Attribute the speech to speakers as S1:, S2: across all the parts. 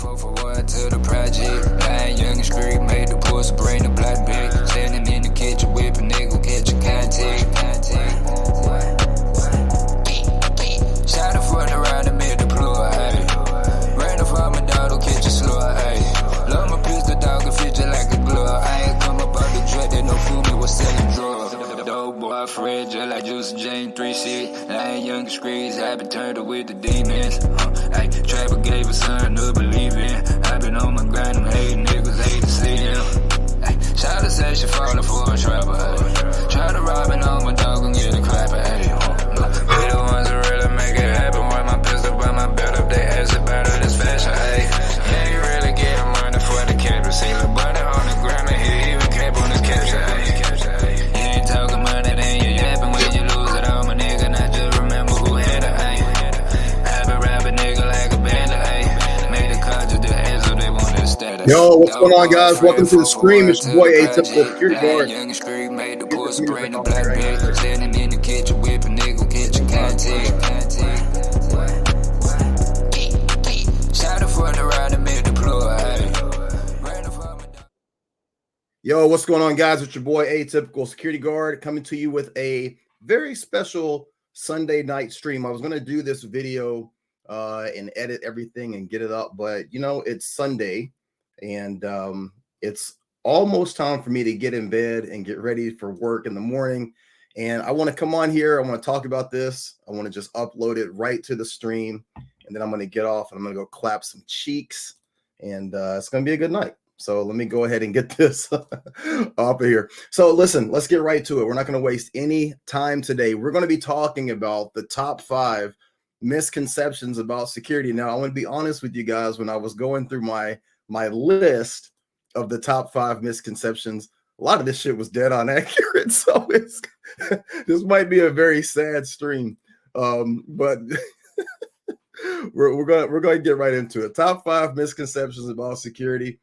S1: 4 for 1 to the project. Lying young and street, made the pussy bring the black bag. Standing in the kitchen, whipping nigga, catching contact. Shot it for the ride and made the plug, ayy. Ran up for my dog, don't catch a slug, ayy. Love my pistol, dog, and fit just like a glove. I ain't come up out the dread, they no fool me, was selling drugs. Dope boy, Fred, just like Juicy Jane, 3-6. Lying young and screens, I been turned up with the demons. Ayy, Trapper gave a son to believe in. I been on my grind, them hating niggas hate to see him. Ayy, Shawty said she falling for a trapper, ayy. Try to rob and on my dog and get a clapper, ayy. We the ones that really make it happen. When my pistol by my belt up, they ask about it, it's fashion, ayy. Yeah, you really getting money for the capture. See the bunny on the gram and he even cap on his capture, ayy. You ain't talking money, then you yapping when you lose it all, my nigga. And I just remember who had it, ayy. I been rapping nigga like a bandit, ayy. Made the car just to answer, they wanted status.
S2: Yo, what's going on, guys? Welcome to the stream. It's your boy Atypical Security Guard.
S1: Young and street, made the pussy bring the black bag. Standing in the kitchen, whipping nigga, catching contact. Shot it for the ride and made the plug, ayy. Ran up for my dog.
S2: Yo, what's going on, guys? It's your boy Atypical Security Guard coming to you with a very special Sunday night stream. I was going to do this video and edit everything and get it up, but you know, it's Sunday and it's almost time for me to get in bed and get ready for work in the morning. And I want to come on here. I want to talk about this. I want to just upload it right to the stream. And then I'm going to get off and I'm going to go clap some cheeks. And it's going to be a good night. So let me go ahead and get this up of here. So listen, let's get right to it. We're not going to waste any time today. We're going to be talking about the top 5 misconceptions about security. Now, I want to be honest with you guys. When I was going through my list of the top 5 misconceptions, a lot of this shit was dead on accurate. So this might be a very sad stream, but we're going to get right into it. Top 5 misconceptions about security.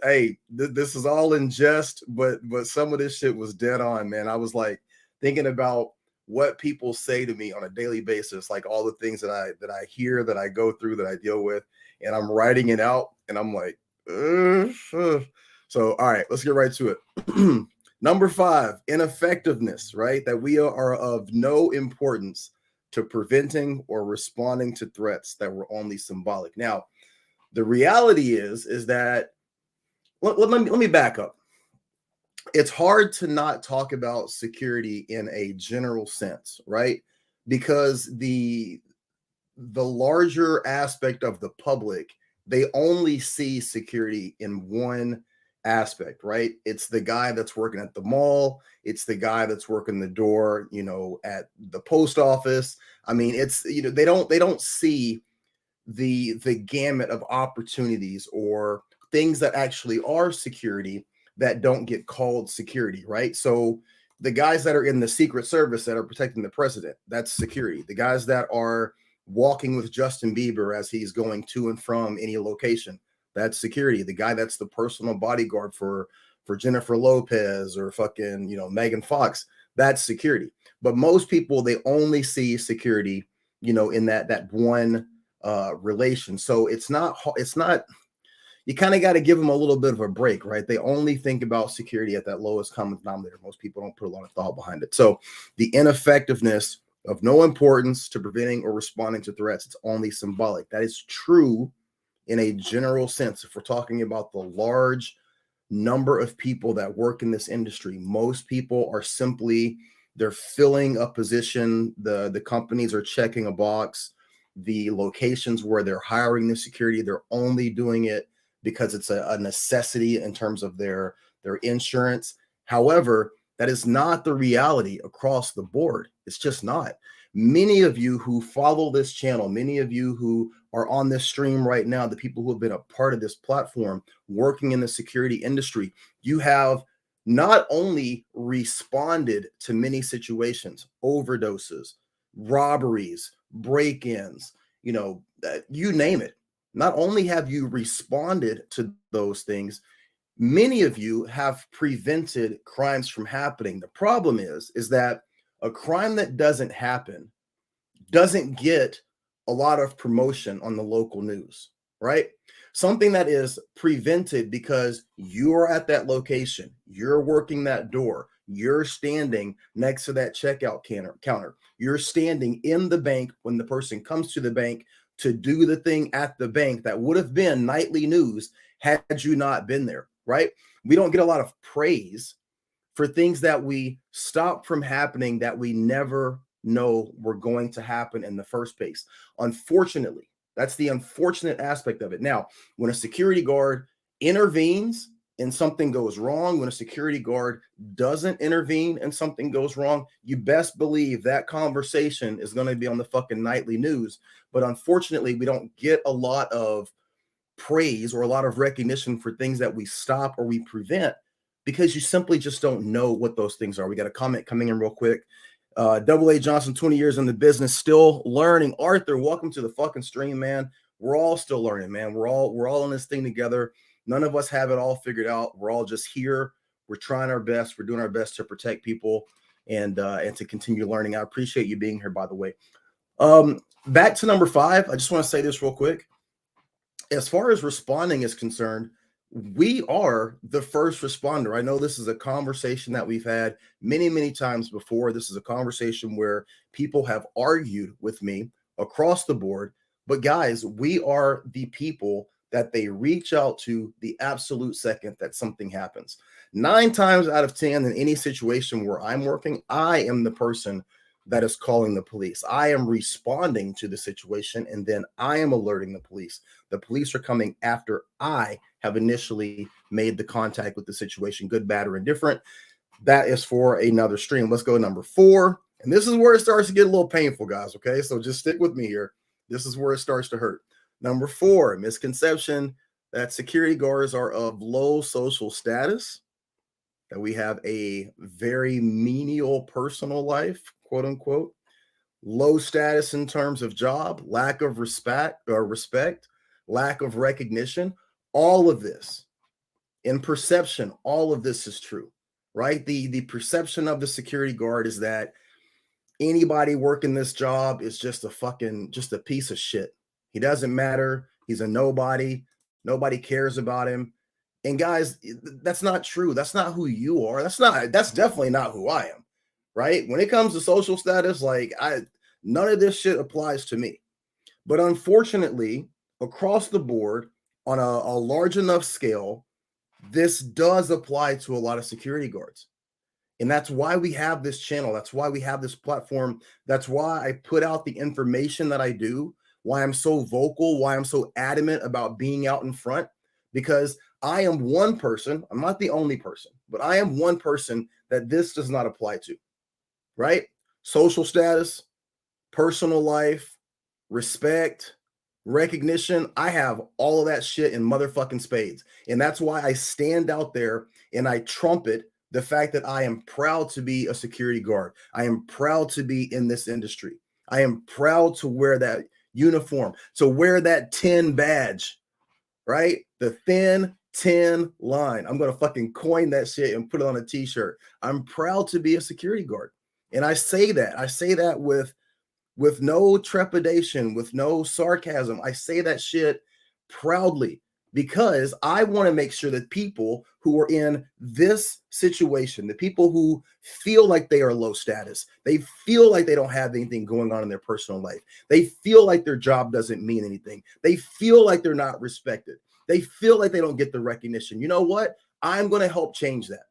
S2: Hey, this is all in jest, but some of this shit was dead on, man. I was like thinking about what people say to me on a daily basis, like all the things that I hear, that I go through, that I deal with, and I'm writing it out, and I'm like, So, all right, let's get right to it. Number 5, ineffectiveness, right? That we are of no importance to preventing or responding to threats that were only symbolic. Now, the reality is that, let me back up. It's hard to not talk about security in a general sense, right? Because the larger aspect of the public, they only see security in one aspect, right? It's the guy that's working at the mall. It's the guy that's working the door, you know, at the post office. I mean, it's, you know, they don't see the gamut of opportunities or things that actually are security that don't get called security, right? So the guys that are in the Secret Service that are protecting the president, that's security. The guys that are walking with Justin Bieber as he's going to and from any location, that's security. The guy that's the personal bodyguard for Jennifer Lopez or fucking, you know, Megan Fox, that's security. But most people, they only see security, you know, in that one relation. So it's not, you kind of got to give them a little bit of a break, right? They only think about security at that lowest common denominator. Most people don't put a lot of thought behind it. So the ineffectiveness of no importance to preventing or responding to threats, it's only symbolic. That is true in a general sense. If we're talking about the large number of people that work in this industry, most people are simply, they're filling a position. The companies are checking a box. The locations where they're hiring the security, they're only doing it because it's a necessity in terms of their insurance. However, that is not the reality across the board. It's just not. Many of you who follow this channel, many of you who are on this stream right now, the people who have been a part of this platform, working in the security industry, you have not only responded to many situations, overdoses, robberies, break-ins, you know, you name it. Not only have you responded to those things, many of you have prevented crimes from happening. The problem is that a crime that doesn't happen doesn't get a lot of promotion on the local news. right? Something that is prevented because you're at that location, you're working that door, you're standing next to that checkout counter, you're standing in the bank when the person comes to the bank to do the thing at the bank that would have been nightly news had you not been there, right? We don't get a lot of praise for things that we stop from happening that we never know were going to happen in the first place. Unfortunately, that's the unfortunate aspect of it. Now, when a security guard intervenes and something goes wrong, when a security guard doesn't intervene and something goes wrong, you best believe that conversation is going to be on the fucking nightly news. But unfortunately, we don't get a lot of praise or a lot of recognition for things that we stop or we prevent because you simply just don't know what those things are. We got a comment coming in real quick. Double A Johnson, 20 years in the business, still learning. Arthur, welcome to the fucking stream, man. We're all still learning, man. We're all in this thing together. None of us have it all figured out. We're all just here. We're trying our best. We're doing our best to protect people and to continue learning. I appreciate you being here, by the way. Back to number 5. I just want to say this real quick. As far as responding is concerned, we are the first responder. I know this is a conversation that we've had many, many times before. This is a conversation where people have argued with me across the board. But guys, we are the people that they reach out to the absolute second that something happens. 9 times out of 10 in any situation where I'm working, I am the person that is calling the police. I am responding to the situation and then I am alerting the police. The police are coming after I have initially made the contact with the situation, good, bad, or indifferent. That is for another stream. Let's go to number 4. And this is where it starts to get a little painful, guys. Okay, so just stick with me here. This is where it starts to hurt. Number 4, misconception that security guards are of low social status, that we have a very menial personal life, quote unquote, low status in terms of job, lack of respect, lack of recognition. All of this in perception, all of this is true, right? The perception of the security guard is that anybody working this job is just a piece of shit. He doesn't matter. He's a nobody. Nobody cares about him. And guys, that's not true. That's not who you are. That's definitely not who I am. Right? When it comes to social status, none of this shit applies to me. But unfortunately, across the board, on a large enough scale, this does apply to a lot of security guards. And that's why we have this channel. That's why we have this platform. That's why I put out the information that I do, why I'm so vocal, why I'm so adamant about being out in front, because I am one person. I'm not the only person, but I am one person that this does not apply to, right? Social status, personal life, respect, recognition. I have all of that shit in motherfucking spades. And that's why I stand out there and I trumpet the fact that I am proud to be a security guard. I am proud to be in this industry. I am proud to wear that uniform, to wear that 10 badge, right? The thin 10 line. I'm going to fucking coin that shit and put it on a t-shirt. I'm proud to be a security guard. And I say that with no trepidation, with no sarcasm. I say that shit proudly because I want to make sure that people who are in this situation, the people who feel like they are low status, they feel like they don't have anything going on in their personal life, they feel like their job doesn't mean anything, they feel like they're not respected, they feel like they don't get the recognition. You know what? I'm going to help change that.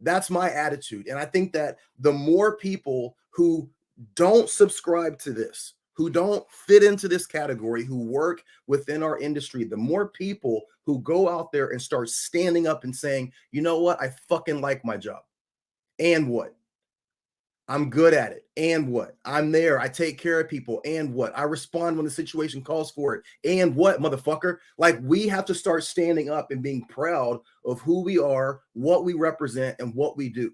S2: That's my attitude. And I think that the more people who don't subscribe to this, who don't fit into this category, who work within our industry, the more people who go out there and start standing up and saying, you know what? I fucking like my job. And what? I'm good at it. And what? I'm there. I take care of people. And what? I respond when the situation calls for it. And what, motherfucker? Like, we have to start standing up and being proud of who we are, what we represent, and what we do.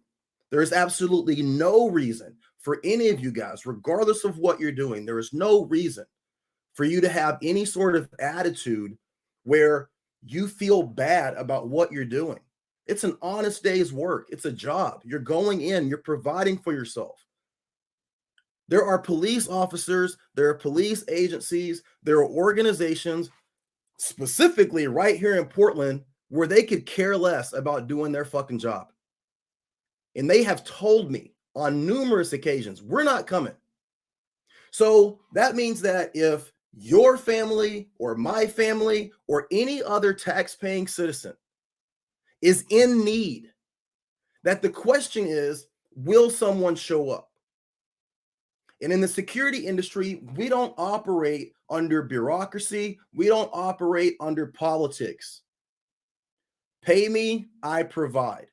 S2: There's absolutely no reason for any of you guys, regardless of what you're doing, there is no reason for you to have any sort of attitude where you feel bad about what you're doing. It's an honest day's work. It's a job. You're going in, you're providing for yourself. There are police officers, there are police agencies, there are organizations specifically right here in Portland, where they could care less about doing their fucking job. And they have told me on numerous occasions, we're not coming. So that means that if your family or my family or any other tax-paying citizen is in need, that the question is, will someone show up? And in the security industry, we don't operate under bureaucracy. We don't operate under politics. Pay me, I provide.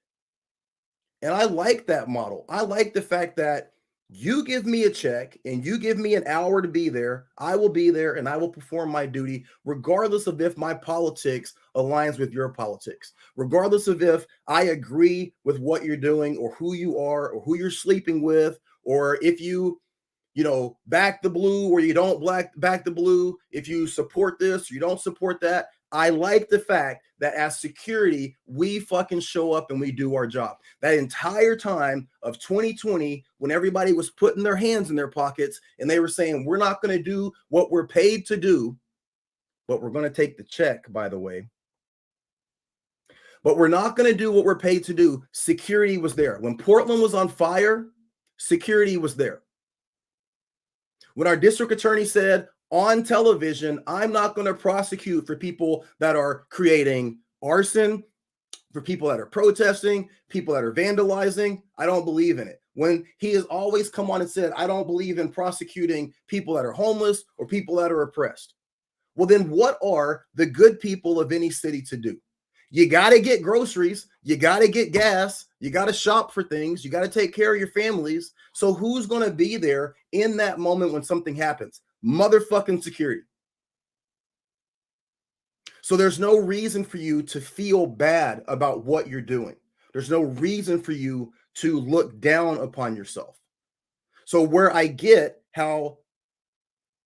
S2: And I like that model. I like the fact that you give me a check and you give me an hour to be there. I will be there and I will perform my duty, regardless of if my politics aligns with your politics, regardless of if I agree with what you're doing or who you are or who you're sleeping with, or if you back the blue or you don't back the blue, if you support this, you don't support that. I like the fact that as security, we fucking show up and we do our job. That entire time of 2020, when everybody was putting their hands in their pockets and they were saying, we're not going to do what we're paid to do, but we're going to take the check, by the way. But we're not going to do what we're paid to do. Security was there. When Portland was on fire, security was there. When our district attorney said on television, I'm not going to prosecute for people that are creating arson, for people that are protesting, people that are vandalizing, I don't believe in it. When he has always come on and said, I don't believe in prosecuting people that are homeless or people that are oppressed. Well, then what are the good people of any city to do? You got to get groceries. You got to get gas. You got to shop for things. You got to take care of your families. So who's going to be there in that moment when something happens? Motherfucking security. So there's no reason for you to feel bad about what you're doing. There's no reason for you to look down upon yourself. So where I get how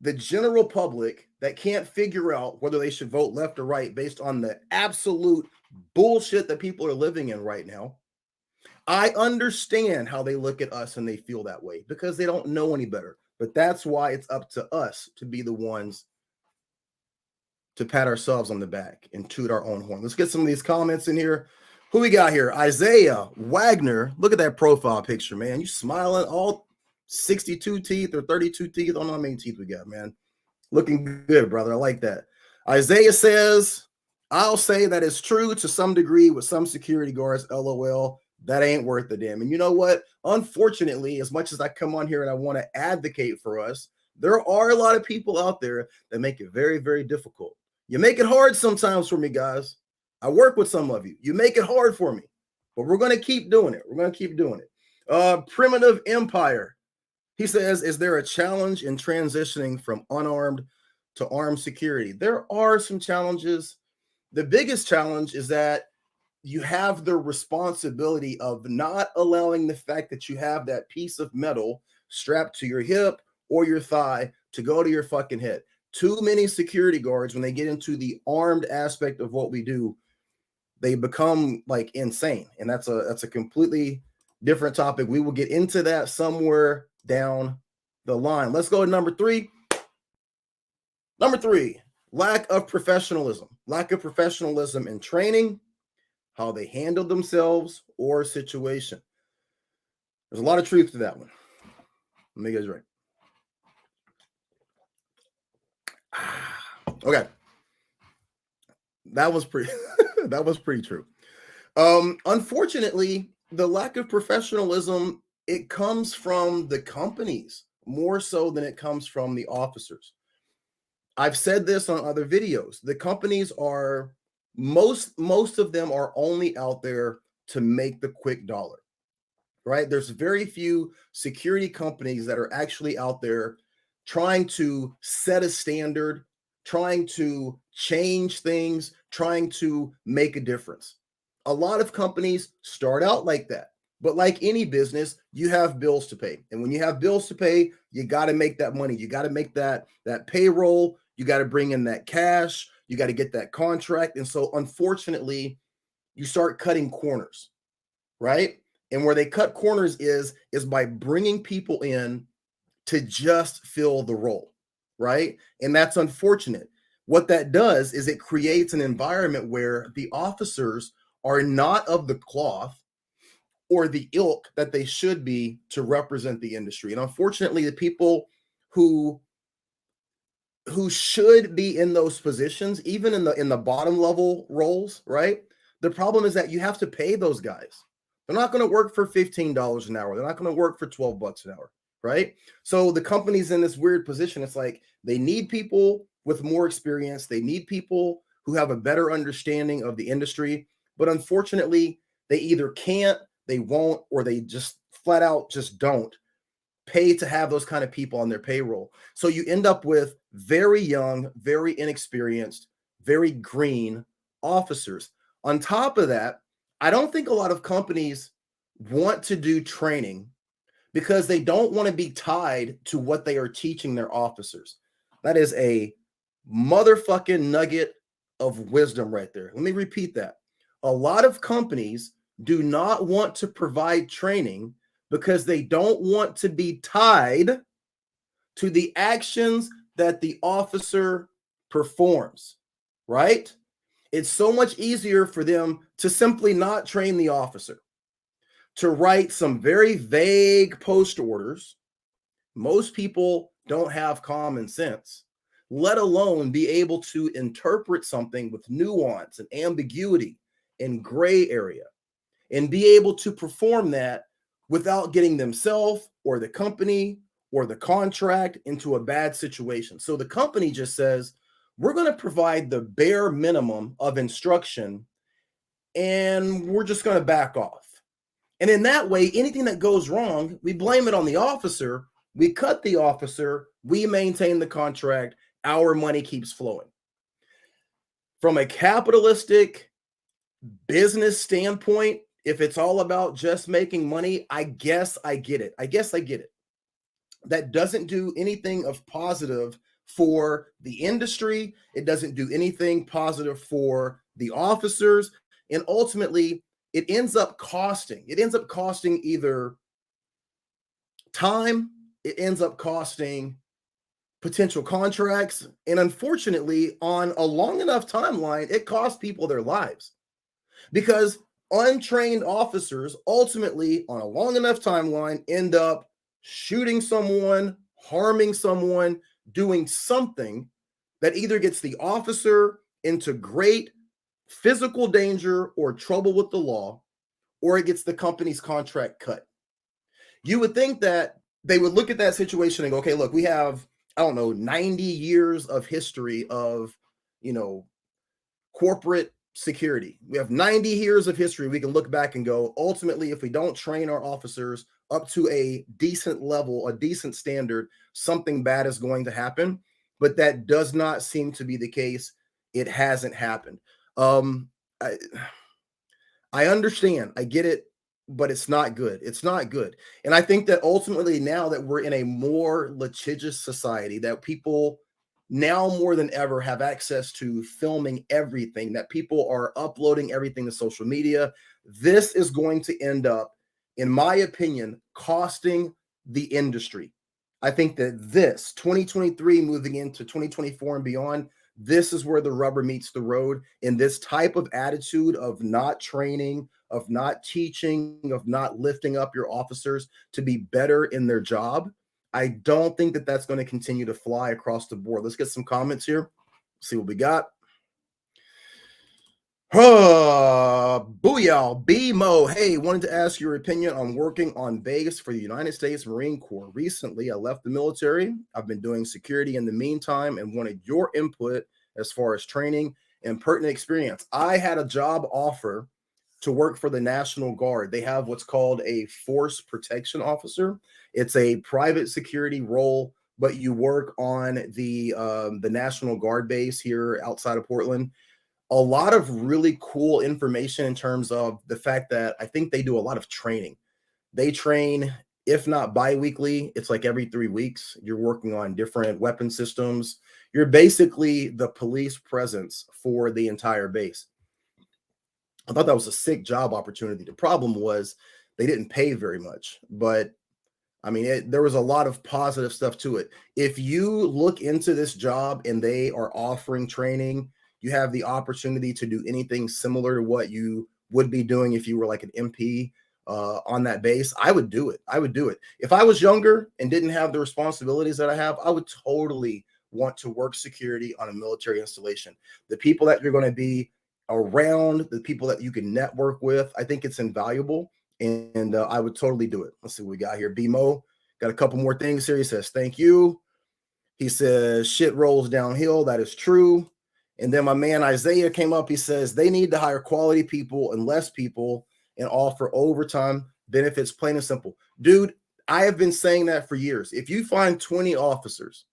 S2: the general public that can't figure out whether they should vote left or right based on the absolute bullshit that people are living in right now, I understand how they look at us and they feel that way because they don't know any better. But that's why it's up to us to be the ones to pat ourselves on the back and toot our own horn. Let's get some of these comments in here. Who we got here? Isaiah Wagner. Look at that profile picture, man. You smiling, all 62 teeth or 32 teeth. I don't know how many teeth we got, man. Looking good, brother. I like that. Isaiah says, I'll say that it's true to some degree with some security guards. LOL. That ain't worth the damn. And you know what? Unfortunately, as much as I come on here and I want to advocate for us, there are a lot of people out there that make it very, very difficult. You make it hard sometimes for me, guys. I work with some of you. You make it hard for me, but we're going to keep doing it. We're going to keep doing it. Primitive Empire. He says, is there a challenge in transitioning from unarmed to armed security? There are some challenges. The biggest challenge is that you have the responsibility of not allowing the fact that you have that piece of metal strapped to your hip or your thigh to go to your fucking head. Too many security guards, when they get into the armed aspect of what we do, they become like insane. And that's a completely different topic. We will get into that somewhere down the line. Let's go to number 3. Number 3, lack of professionalism. Lack of professionalism in training, how they handle themselves or situation. There's a lot of truth to that one. Let me get this right. Okay. That was pretty that was pretty true. Unfortunately, the lack of professionalism, it comes from the companies more so than it comes from the officers. I've said this on other videos. The companies are most of them are only out there to make the quick dollar. Right? There's very few security companies that are actually out there trying to set a standard, trying to change things, trying to make a difference. A lot of companies start out like that. But like any business, you have bills to pay. And when you have bills to pay, you got to make that money. You got to make that payroll. You got to bring in that cash. You got to get that contract. And so unfortunately, you start cutting corners, right? And where they cut corners is by bringing people in to just fill the role, right? And that's unfortunate. what that does is it creates an environment where the officers are not of the cloth or the ilk that they should be to represent the industry. And unfortunately, the people who should be in those positions, even in the bottom level roles, right? The problem is that you have to pay those guys. They're not going to work for $15 an hour. They're not going to work for 12 bucks an hour, right? So the company's in this weird position. It's like they need people with more experience. They need people who have a better understanding of the industry. But unfortunately, they either can't, they won't, or they just flat out just don't pay to have those kind of people on their payroll. So you end up with very young, very inexperienced, very green officers. On top of that, I don't think a lot of companies want to do training because they don't want to be tied to what they are teaching their officers. That is a motherfucking nugget of wisdom right there. Let me repeat that. A lot of companies do not want to provide training because they don't want to be tied to the actions that the officer performs, right? It's so much easier for them to simply not train the officer, to write some very vague post orders. Most people don't have common sense, let alone be able to interpret something with nuance and ambiguity and gray area and be able to perform that without getting themselves or the company or the contract into a bad situation. So the company just says, we're going to provide the bare minimum of instruction and we're just going to back off. And in that way, anything that goes wrong, we blame it on the officer. We cut the officer. We maintain the contract. Our money keeps flowing. From a capitalistic business standpoint, if it's all about just making money, I guess I get it. That doesn't do anything of positive for the industry. It doesn't do anything positive for the officers. And ultimately, it ends up costing. It ends up costing either time, it ends up costing potential contracts. And unfortunately, on a long enough timeline, it costs people their lives. Because untrained officers ultimately, on a long enough timeline, end up shooting someone, harming someone, doing something that either gets the officer into great physical danger or trouble with the law, or it gets the company's contract cut. You would think that they would look at that situation and go, okay, look, we have, 90 years of history of, corporate security. We have 90 years of history. We can look back and go, ultimately, if we don't train our officers up to a decent level, a decent standard, something bad is going to happen. But that does not seem to be the case. It hasn't happened. I understand. I get it, but it's not good. It's not good. And I think that ultimately now that we're in a more litigious society, that people now more than ever have access to filming everything, that people are uploading everything to social media, this is going to end up, in my opinion, costing the industry. I think that this 2023 moving into 2024 and beyond, this is where the rubber meets the road. And this type of attitude of not training, of not teaching, of not lifting up your officers to be better in their job, I don't think that that's going to continue to fly across the board. Let's get some comments here. See what we got. Booyah, B-Mo. Hey, wanted to ask your opinion on working on base for the United States Marine Corps. Recently, I left the military. I've been doing security in the meantime and wanted your input as far as training and pertinent experience. I had a job offer to work for the National Guard. They have what's called a force protection officer. It's a private security role, but you work on the National Guard base here outside of Portland. A lot of really cool information in terms of the fact that I think they do a lot of training. They train, if not bi-weekly, it's like every 3 weeks. You're working on different weapon systems. You're basically the police presence for the entire base. I thought that was a sick job opportunity. The problem was they didn't pay very much, but I mean, there was a lot of positive stuff to it. If you look into this job and they are offering training, you have the opportunity to do anything similar to what you would be doing if you were like an MP on that base. I would do it. I would do it. If I was younger and didn't have the responsibilities that I have, I would totally want to work security on a military installation. The people that you're going to be around, the people that you can network with, I think it's invaluable. And I would totally do it. Let's see what we got here. BMO got a couple more things here. He says, thank you. He says, shit rolls downhill. That is true. And then my man Isaiah came up. He says, they need to hire quality people and less people and offer overtime benefits, plain and simple. Dude, I have been saying that for years. If you find 20 officers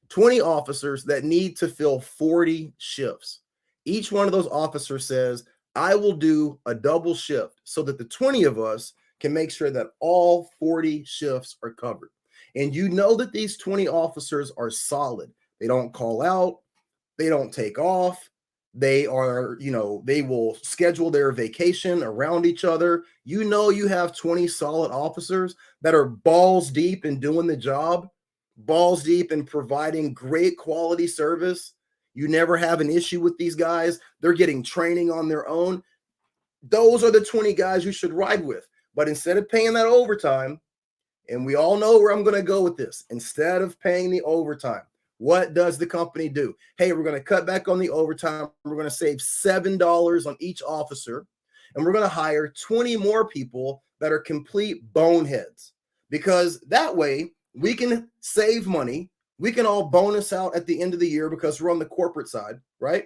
S2: that need to fill 40 shifts, each one of those officers says, I will do a double shift so that the 20 of us can make sure that all 40 shifts are covered. And you know that these 20 officers are solid. They don't call out. They don't take off. They are, they will schedule their vacation around each other. You know, you have 20 solid officers that are balls deep in doing the job, balls deep in providing great quality service. You never have an issue with these guys. They're getting training on their own. Those are the 20 guys you should ride with. But instead of paying that overtime, and we all know where I'm going to go with this, instead of paying the overtime, what does the company do? Hey, we're going to cut back on the overtime. We're going to save $7 on each officer, and we're going to hire 20 more people that are complete boneheads, because that way we can save money. We can all bonus out at the end of the year because we're on the corporate side, right?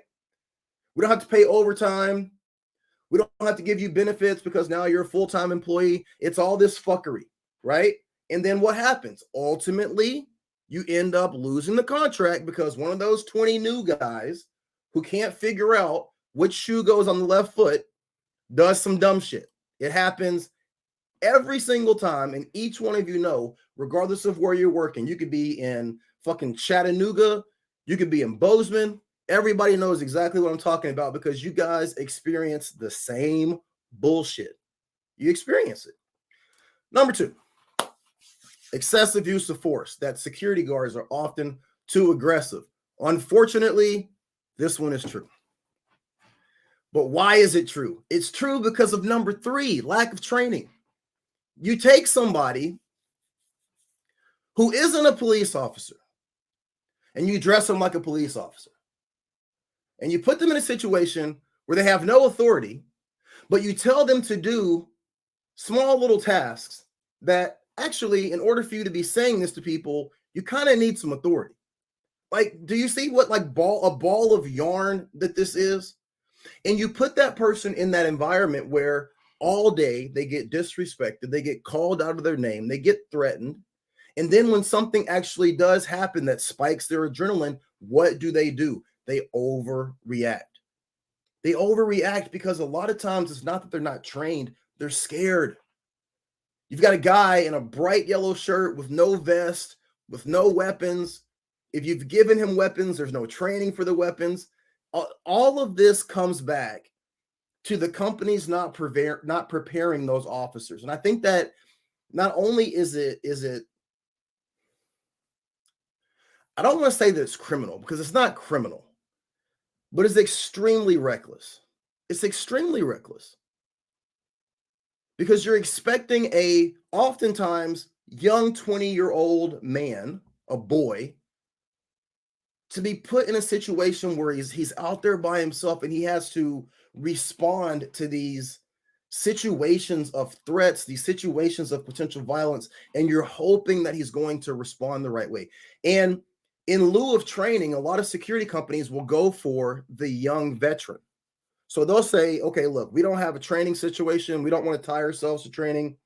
S2: We don't have to pay overtime. We don't have to give you benefits because now you're a full-time employee. It's all this fuckery, right? And then what happens? Ultimately, you end up losing the contract because one of those 20 new guys who can't figure out which shoe goes on the left foot does some dumb shit. It happens every single time, and each one of you know, regardless of where you're working, you could be in fucking Chattanooga, you could be in Bozeman. Everybody knows exactly what I'm talking about because you guys experience the same bullshit. You experience it. Number 2, excessive use of force. That security guards are often too aggressive. Unfortunately, this one is true. But why is it true? It's true because of number 3, lack of training. You take somebody who isn't a police officer and you dress them like a police officer. And you put them in a situation where they have no authority, but you tell them to do small little tasks that actually, in order for you to be saying this to people, you kind of need some authority. Like, do you see what a ball of yarn that this is? And you put that person in that environment where all day they get disrespected, they get called out of their name, they get threatened. And then when something actually does happen that spikes their adrenaline, what do? They overreact. They overreact because a lot of times it's not that they're not trained, they're scared. You've got a guy in a bright yellow shirt with no vest, with no weapons. If you've given him weapons, there's no training for the weapons. All of this comes back to the companies not preparing those officers. And I think that not only is it, I don't want to say that it's criminal because it's not criminal, but it's extremely reckless. It's extremely reckless because you're expecting a oftentimes young 20-year-old man, a boy, to be put in a situation where he's out there by himself and he has to respond to these situations of threats, these situations of potential violence, and you're hoping that he's going to respond the right way. And in lieu of training, a lot of security companies will go for the young veteran. So they'll say, okay, look, we don't have a training situation. We don't want to tie ourselves to training.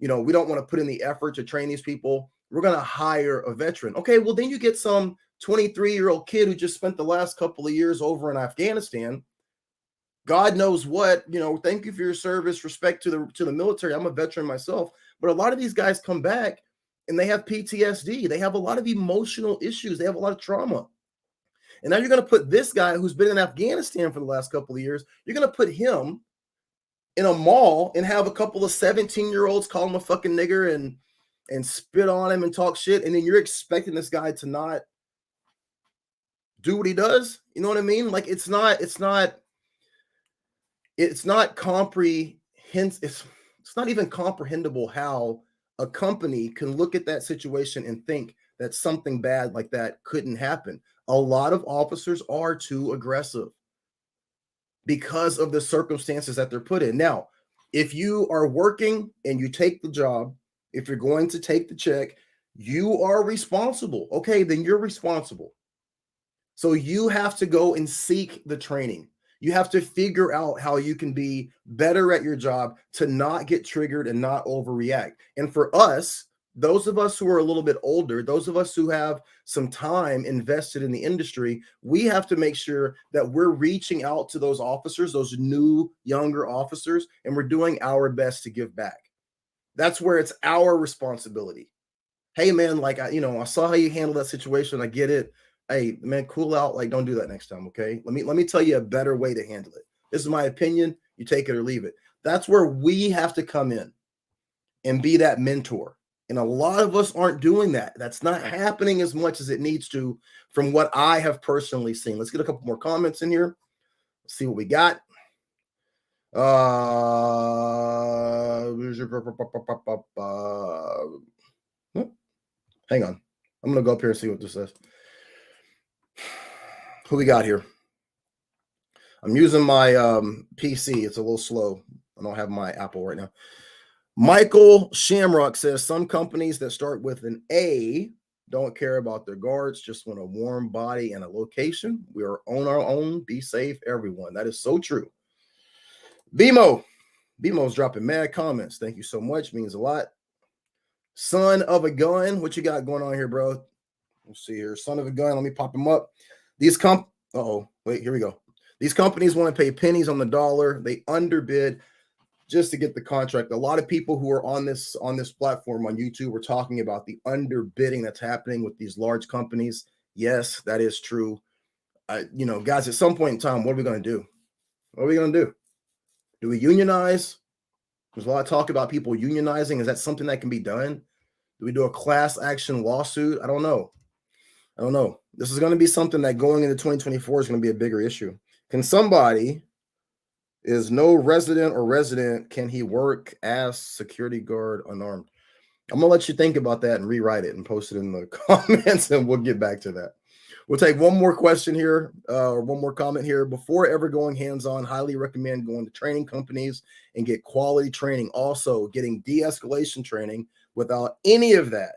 S2: We don't want to put in the effort to train these people. We're going to hire a veteran. Okay, well, then you get some 23-year-old kid who just spent the last couple of years over in Afghanistan. God knows what, thank you for your service, respect to the military. I'm a veteran myself. But a lot of these guys come back and they have PTSD. They have a lot of emotional issues. They have a lot of trauma. And now you're going to put this guy who's been in Afghanistan for the last couple of years, you're going to put him in a mall and have a couple of 17-year-olds call him a fucking nigger and and spit on him and talk shit, and then you're expecting this guy to not do what he does. You know what I mean? Like it's not it's not even comprehensible how a company can look at that situation and think that something bad like that couldn't happen. A lot of officers are too aggressive because of the circumstances that they're put in. Now, if you are working and you take the job, if you're going to take the check, you are responsible. Okay, then you're responsible. So you have to go and seek the training. You have to figure out how you can be better at your job to not get triggered and not overreact. And for us, those of us who are a little bit older, those of us who have some time invested in the industry, we have to make sure that we're reaching out to those officers, those new, younger officers, and we're doing our best to give back. That's where it's our responsibility. Hey, man, like, I saw how you handled that situation. I get it. Hey, man, cool out. Like, don't do that next time, okay? Let me tell you a better way to handle it. This is my opinion. You take it or leave it. That's where we have to come in and be that mentor. And a lot of us aren't doing that. That's not happening as much as it needs to from what I have personally seen. Let's get a couple more comments in here. Let's see what we got. Hang on. I'm going to go up here and see what this says. Who we got here? I'm using my PC. It's a little slow. I don't have my Apple right now. Michael Shamrock says some companies that start with an A don't care about their guards, just want a warm body and a location. We are on our own. Be safe, everyone. that is so true. BMO's dropping mad comments. Thank you so much. Means a lot. Son of a gun. What you got going on here, bro? Let's see here. Son of a gun. Let me pop him up. Wait, here we go. These companies want to pay pennies on the dollar. They underbid just to get the contract. A lot of people who are on this platform on YouTube were talking about the underbidding that's happening with these large companies. Yes, that is true. Guys, at some point in time, what are we going to do? What are we going to do? Do we unionize? There's a lot of talk about people unionizing. Is that something that can be done? Do we do a class action lawsuit? I don't know. This is going to be something that going into 2024 is going to be a bigger issue. Can somebody is no resident or resident, can he work as security guard unarmed? I'm going to let you think about that and rewrite it and post it in the comments, and we'll get back to that. We'll take one more question here, or one more comment here. Before ever going hands-on, highly recommend going to training companies and get quality training. Also, getting de-escalation training without any of that,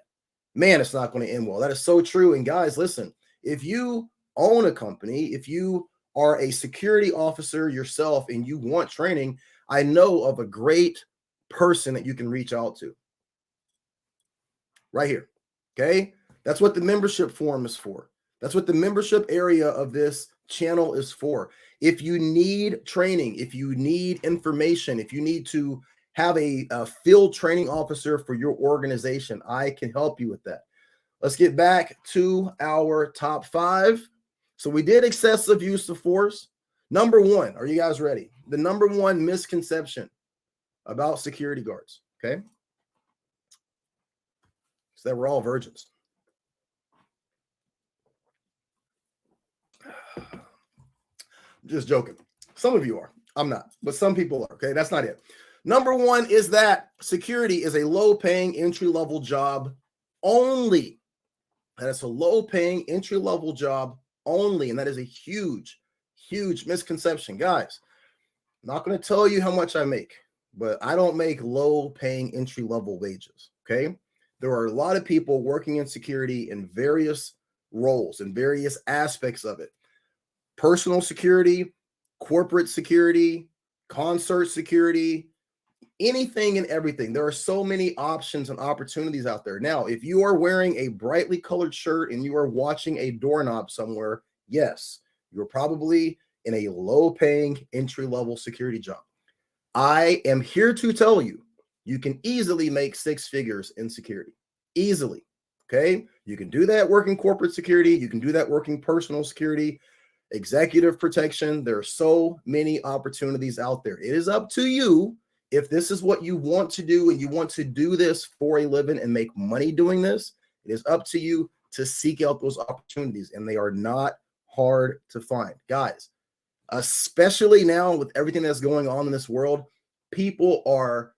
S2: man, it's not going to end well. That is so true. And guys, listen, if you own a company, if you are a security officer yourself and you want training, I know of a great person that you can reach out to right here. Okay. That's what the membership forum is for. That's what the membership area of this channel is for. If you need training, if you need information, if you need to have a field training officer for your organization, I can help you with that. Let's get back to our top 5. So we did excessive use of force. Number 1, are you guys ready? The number 1 misconception about security guards, okay? Is that we're all virgins. Just joking. Some of you are. I'm not, but some people are, okay? That's not it. Number 1 is that security is a low-paying entry-level job only. That is a low-paying entry-level job only, and that is a huge misconception. Guys, I'm not going to tell you how much I make, but I don't make low-paying entry-level wages, okay? There are a lot of people working in security in various roles and various aspects of it. Personal security, corporate security, concert security, anything and everything. There are so many options and opportunities out there. Now, if you are wearing a brightly colored shirt and you are watching a doorknob somewhere, yes, you're probably in a low-paying entry-level security job. I am here to tell you, you can easily make 6 figures in security. Easily, okay? You can do that working corporate security. You can do that working personal security, executive protection. There are so many opportunities out there. It is up to you If this is what you want to do and you want to do this for a living and make money doing this, it is up to you to seek out those opportunities, and they are not hard to find. Guys, especially now with everything that's going on in this world, people are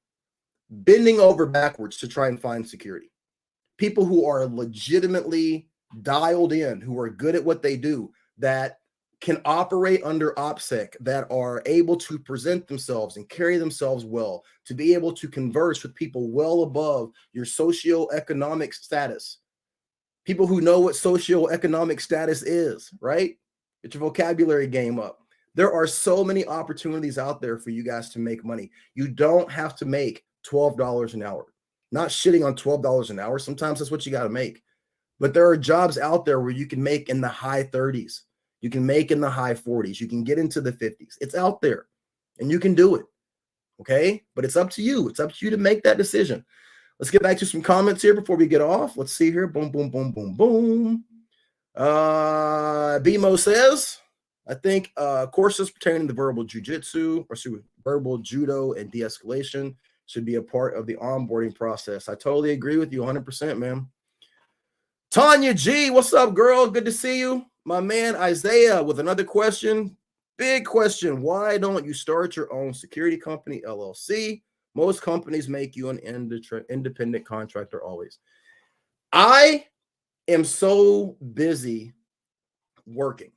S2: bending over backwards to try and find security. People who are legitimately dialed in, who are good at what they do, that can operate under OPSEC, that are able to present themselves and carry themselves well, to be able to converse with people well above your socioeconomic status. People who know what socioeconomic status is, right? Get your vocabulary game up. There are so many opportunities out there for you guys to make money. You don't have to make $12 an hour. Not shitting on $12 an hour. Sometimes that's what you got to make. But there are jobs out there where you can make in the high 30s. You can make in the high 40s. You can get into the 50s. It's out there and you can do it. Okay. But it's up to you. It's up to you to make that decision. Let's get back to some comments here before we get off. Let's see here. Boom, boom, boom, boom, boom. BMO says, I think courses pertaining to verbal jujitsu or verbal judo and de-escalation should be a part of the onboarding process. I totally agree with you 100%, man. Tanya G, what's up, girl? Good to see you. My man Isaiah with another question. Big question. Why don't you start your own security company, LLC? Most companies make you an independent contractor always. I am so busy working.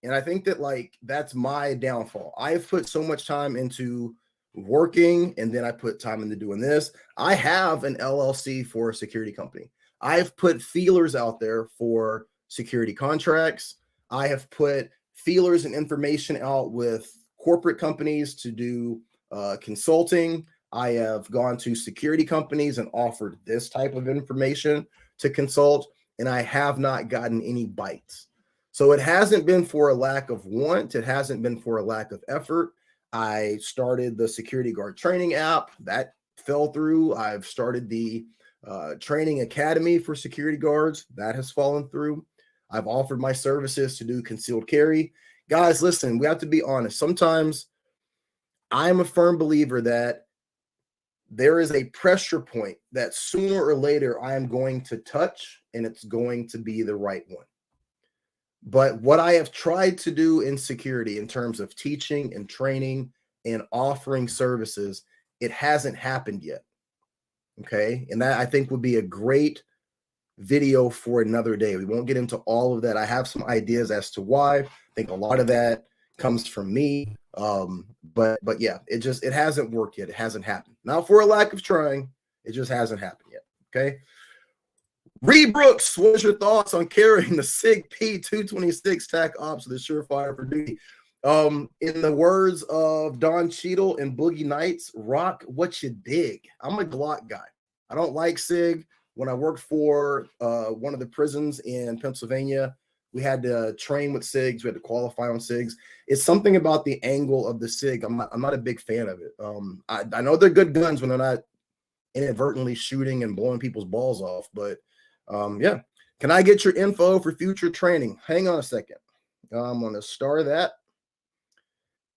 S2: And I think that that's my downfall. I've put so much time into working, and then I put time into doing this. I have an LLC for a security company. I've put feelers out there for security contracts. I have put feelers and information out with corporate companies to do consulting. I have gone to security companies and offered this type of information to consult, and I have not gotten any bites. So it hasn't been for a lack of want. It hasn't been for a lack of effort. I started the security guard training app. That fell through. I've started the training academy for security guards. That has fallen through. I've offered my services to do concealed carry. Guys, listen, we have to be honest. Sometimes I'm a firm believer that there is a pressure point that sooner or later I am going to touch, and it's going to be the right one. But what I have tried to do in security in terms of teaching and training and offering services, it hasn't happened yet. Okay. And that I think would be a great video for another day. We won't get into all of that. I have some ideas as to why. I think a lot of that comes from me. But yeah, it hasn't worked yet. It hasn't happened. Not for a lack of trying. It just hasn't happened yet. Okay. Reed Brooks, what's your thoughts on carrying the SIG P226 TAC Ops with the Surefire for duty? In the words of Don Cheadle and Boogie Nights, rock what you dig. I'm a Glock guy. I don't like SIG. When I worked for one of the prisons in Pennsylvania, we had to train with SIGs. We had to qualify on SIGs. It's something about the angle of the SIG. I'm not a big fan of it. I know they're good guns when they're not inadvertently shooting and blowing people's balls off, but yeah. Can I get your info for future training? Hang on a second. I'm going to star that.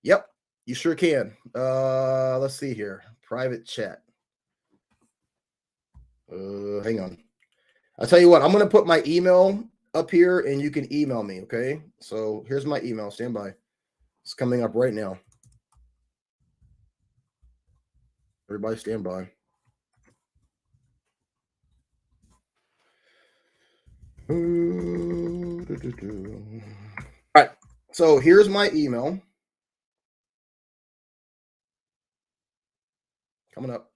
S2: Yep, you sure can. Let's see here. Private chat. Hang on. I'll tell you what, I'm going to put my email up here and you can email me. Okay. So here's my email. Stand by. It's coming up right now. Everybody stand by. All right, so here's my email. Coming up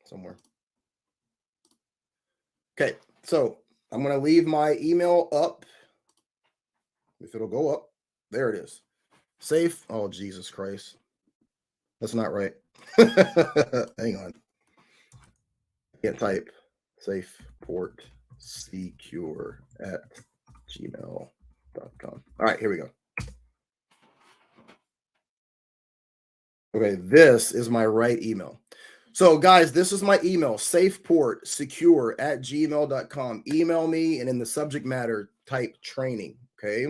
S2: somewhere. Okay, so I'm going to leave my email up. If it'll go up. There it is. Safe. Oh, Jesus Christ. That's not right. Hang on. Can't type. Safe port secure at gmail.com. All right, here we go. Okay, this is my right email. So, guys, this is my email, safeportsecure at gmail.com. Email me and in the subject matter, type training, okay?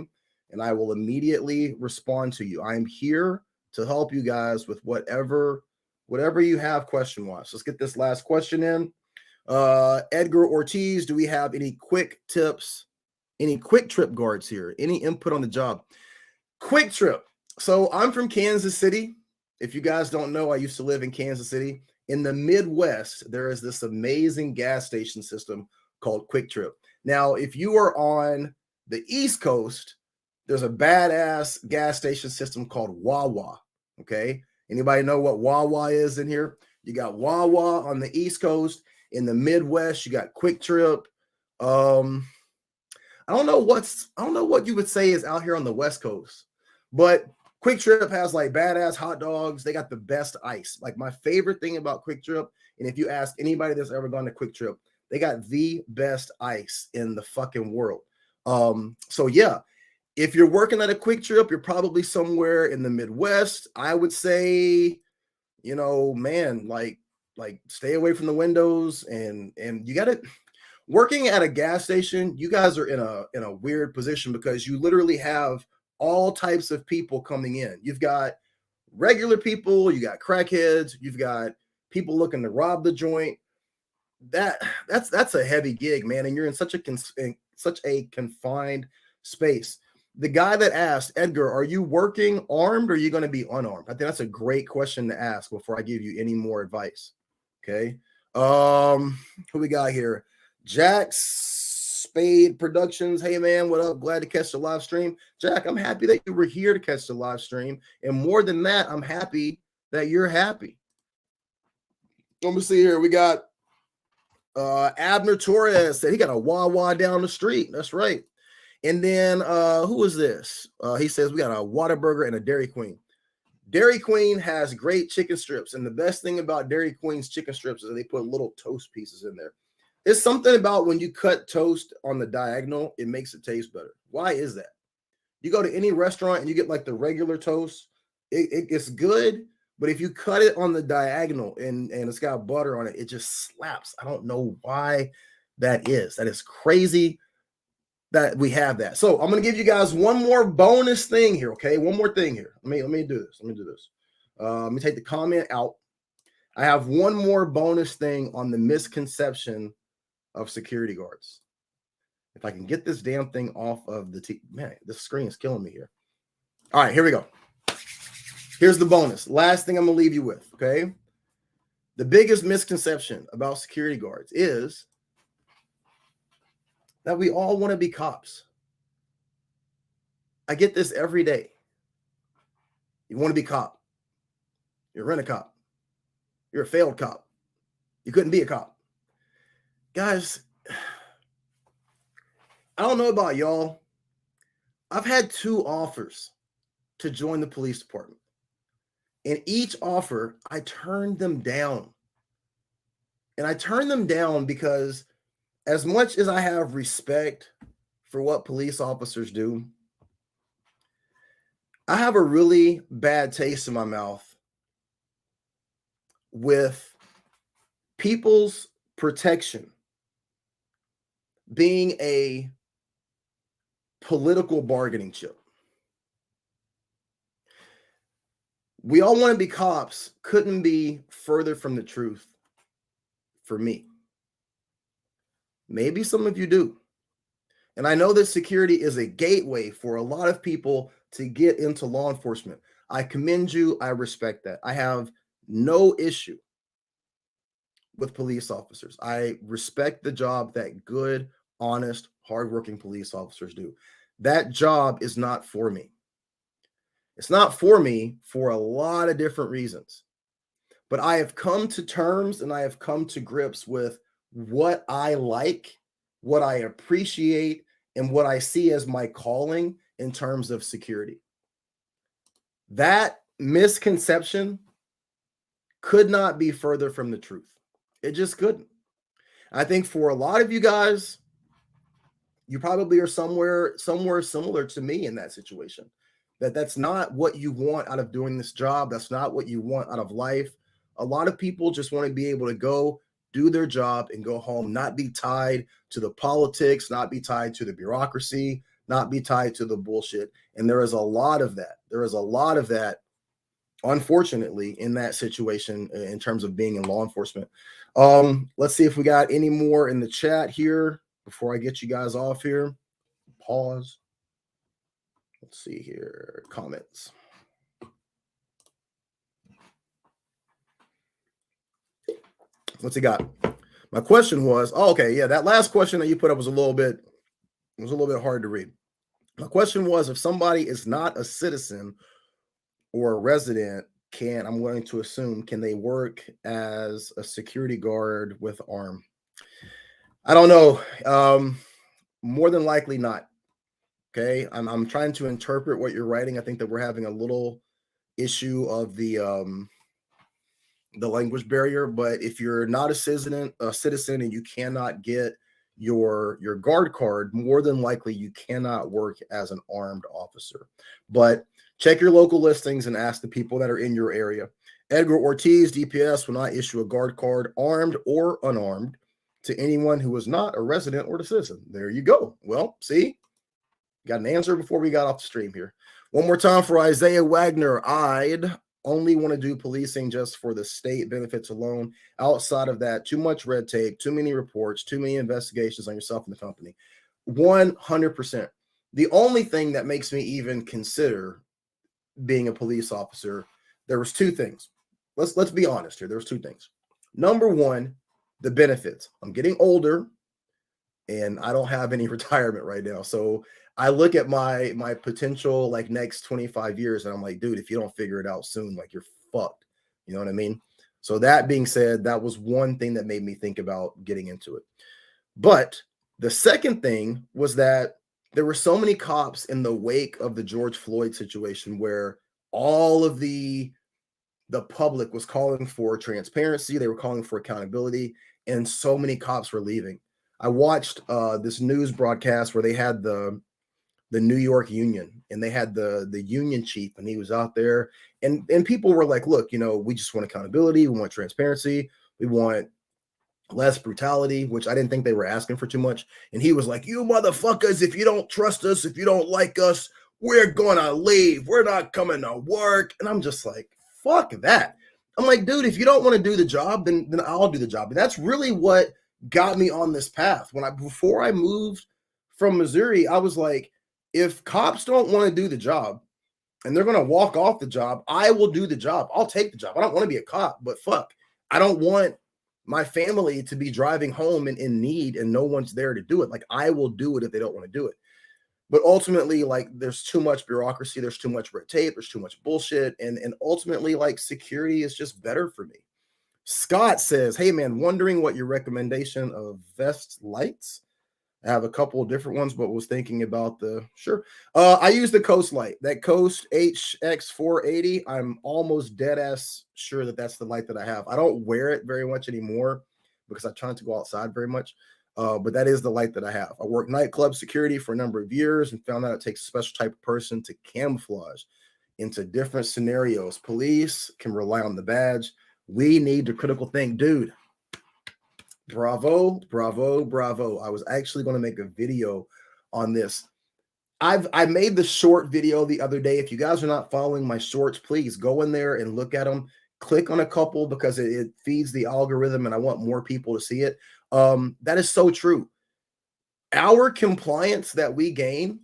S2: And I will immediately respond to you. I'm here to help you guys with whatever Whatever you have question-wise. Let's get this last question in. Edgar Ortiz, do we have any quick tips, any quick trip guards here? Any input on the job? Quick trip. So I'm from Kansas City. If you guys don't know, I used to live in Kansas City. In the Midwest, there is this amazing gas station system called Quick Trip. Now, if you are on the East Coast, there's a badass gas station system called Wawa. Okay. Anybody know what Wawa is in here? You got Wawa on the East Coast. In the Midwest, you got Quick Trip. I don't know what you would say is out here on the West Coast, but Quick Trip has like badass hot dogs. They got the best ice. Like my favorite thing about Quick Trip, and if you ask anybody that's ever gone to Quick Trip, they got the best ice in the fucking world. So yeah, if you're working at a Quick Trip, you're probably somewhere in the Midwest. I would say, man, like stay away from the windows, and you got to working at a gas station. You guys are in a weird position because you literally have all types of people coming in. You've got regular people, you got crackheads, you've got people looking to rob the joint. That's a heavy gig, man, and you're in such a confined space. The guy that asked, Edgar, are you working armed or are you going to be unarmed? I think that's a great question to ask before I give you any more advice. Okay. Who we got here? Jack Spade Productions. Hey man, what up? Glad to catch the live stream. Jack, I'm happy that you were here to catch the live stream. And more than that, I'm happy that you're happy. Let me see here. We got Abner Torres said he got a Wawa down the street. That's right. And then who is this? He says we got a Whataburger and a Dairy Queen. Dairy Queen has great chicken strips. And the best thing about Dairy Queen's chicken strips is they put little toast pieces in there. It's something about when you cut toast on the diagonal, it makes it taste better. Why is that? You go to any restaurant and you get like the regular toast, it's good. But if you cut it on the diagonal and it's got butter on it, it just slaps. I don't know why that is. That is crazy that we have that. So I'm going to give you guys one more bonus thing here, okay? One more thing here. Let me do this. Let me take the comment out. I have one more bonus thing on the misconception of security guards. If I can get this damn thing off of the man, this screen is killing me here. All right, here we go. Here's the bonus. Last thing I'm going to leave you with, okay? The biggest misconception about security guards is that we all want to be cops. I get this every day. You want to be a cop. You're a rent-a-cop. You're a failed cop. You couldn't be a cop. Guys, I don't know about y'all. I've had 2 offers to join the police department. And each offer, I turned them down. And I turned them down because as much as I have respect for what police officers do, I have a really bad taste in my mouth with people's protection being a political bargaining chip. We all want to be cops couldn't be further from the truth for me. Maybe some of you do. And I know that security is a gateway for a lot of people to get into law enforcement. I commend you. I respect that. I have no issue with police officers. I respect the job that good, honest, hardworking police officers do. That job is not for me. It's not for me for a lot of different reasons. But I have come to terms and I have come to grips with what I like, what I appreciate, and what I see as my calling in terms of security. That misconception could not be further from the truth. It just couldn't. I think for a lot of you guys, you probably are somewhere similar to me in that situation. That's not what you want out of doing this job. That's not what you want out of life. A lot of people just want to be able to go do their job and go home, not be tied to the politics, not be tied to the bureaucracy, not be tied to the bullshit. And there is a lot of that. There is a lot of that unfortunately, in that situation in terms of being in law enforcement. Let's see if we got any more in the chat here before I get you guys off here. Pause. Let's see here. Comments. What's he got? My question was, oh, okay, yeah, that last question that you put up was a little bit hard to read. My question was, if somebody is not a citizen or a resident, I'm going to assume, can they work as a security guard with arm? I don't know. More than likely not. Okay. I'm trying to interpret what you're writing. I think that we're having a little issue of the language barrier, but if you're not a citizen and you cannot get your guard card, more than likely you cannot work as an armed officer. But check your local listings and ask the people that are in your area. Edgar Ortiz, DPS, will not issue a guard card, armed or unarmed, to anyone who is not a resident or a citizen. There you go. Well, see, got an answer before we got off the stream here. One more time for Isaiah Wagner. I'd only want to do policing just for the state benefits alone. Outside of that, too much red tape, too many reports, too many investigations on yourself and the company. 100%. The only thing that makes me even consider being a police officer, there was two things. Let's be honest here. There's two things. Number one, the benefits. I'm getting older and I don't have any retirement right now. So I look at my potential like next 25 years and I'm like, dude, if you don't figure it out soon, like you're fucked. You know what I mean? So that being said, that was one thing that made me think about getting into it. But the second thing was that there were so many cops in the wake of the George Floyd situation where all of the public was calling for transparency. They were calling for accountability, and so many cops were leaving. I watched this news broadcast where they had the New York Union, and they had the union chief, and he was out there, and people were like, look, we just want accountability, we want transparency, we want less brutality, which I didn't think they were asking for too much. And he was like, you motherfuckers, if you don't trust us, if you don't like us, we're gonna leave, we're not coming to work. And I'm just like, fuck that. I'm like, dude, if you don't want to do the job, then I'll do the job. And that's really what got me on this path. Before I moved from Missouri, I was like, if cops don't want to do the job and they're going to walk off the job, I will do the job. I'll take the job. I don't want to be a cop, but fuck, I don't want my family to be driving home and in need and no one's there to do it. Like, I will do it if they don't want to do it. But ultimately, like, there's too much bureaucracy, there's too much red tape, there's too much bullshit, and ultimately, like, security is just better for me. Scott says, hey man, wondering what your recommendation of vest lights. I have a couple of different ones, but was thinking about I use the Coast light, that Coast HX480. I'm almost dead ass sure that that's the light that I have. I don't wear it very much anymore because I try not to go outside very much. But that is the light that I have. I worked nightclub security for a number of years and found out it takes a special type of person to camouflage into different scenarios. Police can rely on the badge. We need the critical thing, dude. Bravo, bravo, bravo. I was actually going to make a video on this. I made the short video the other day. If you guys are not following my shorts, please go in there and look at them. Click on a couple because it feeds the algorithm and I want more people to see it. That is so true. Our compliance that we gain,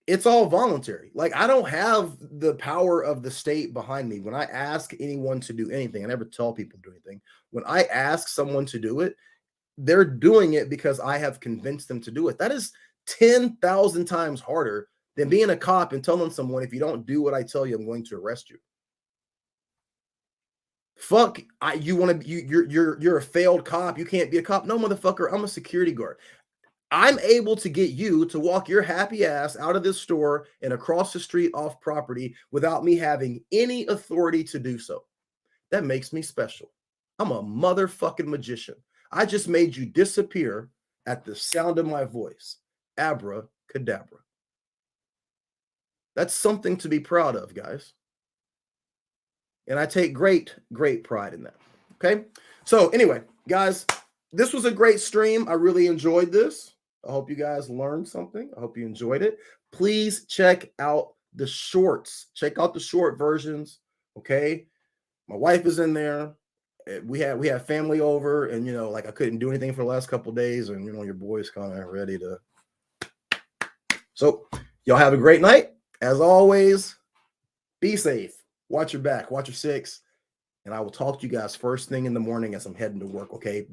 S2: it's all voluntary. Like, I don't have the power of the state behind me. When I ask anyone to do anything, I never tell people to do anything. When I ask someone to do it, they're doing it because I have convinced them to do it. That is 10,000 times harder than being a cop and telling someone, if you don't do what I tell you, I'm going to arrest you. Fuck, you're a failed cop. You can't be a cop. No, motherfucker, I'm a security guard. I'm able to get you to walk your happy ass out of this store and across the street off property without me having any authority to do so. That makes me special. I'm a motherfucking magician. I just made you disappear at the sound of my voice. Abracadabra. That's something to be proud of, guys. And I take great, great pride in that. Okay. So anyway, guys, this was a great stream. I really enjoyed this. I hope you guys learned something. I hope you enjoyed it. Please check out the shorts. Check out the short versions. Okay. My wife is in there. We have family over, and like I couldn't do anything for the last couple of days, and your boy's kind of ready to. So y'all have a great night. As always, be safe. Watch your back. Watch your six. And I will talk to you guys first thing in the morning as I'm heading to work. Okay. Be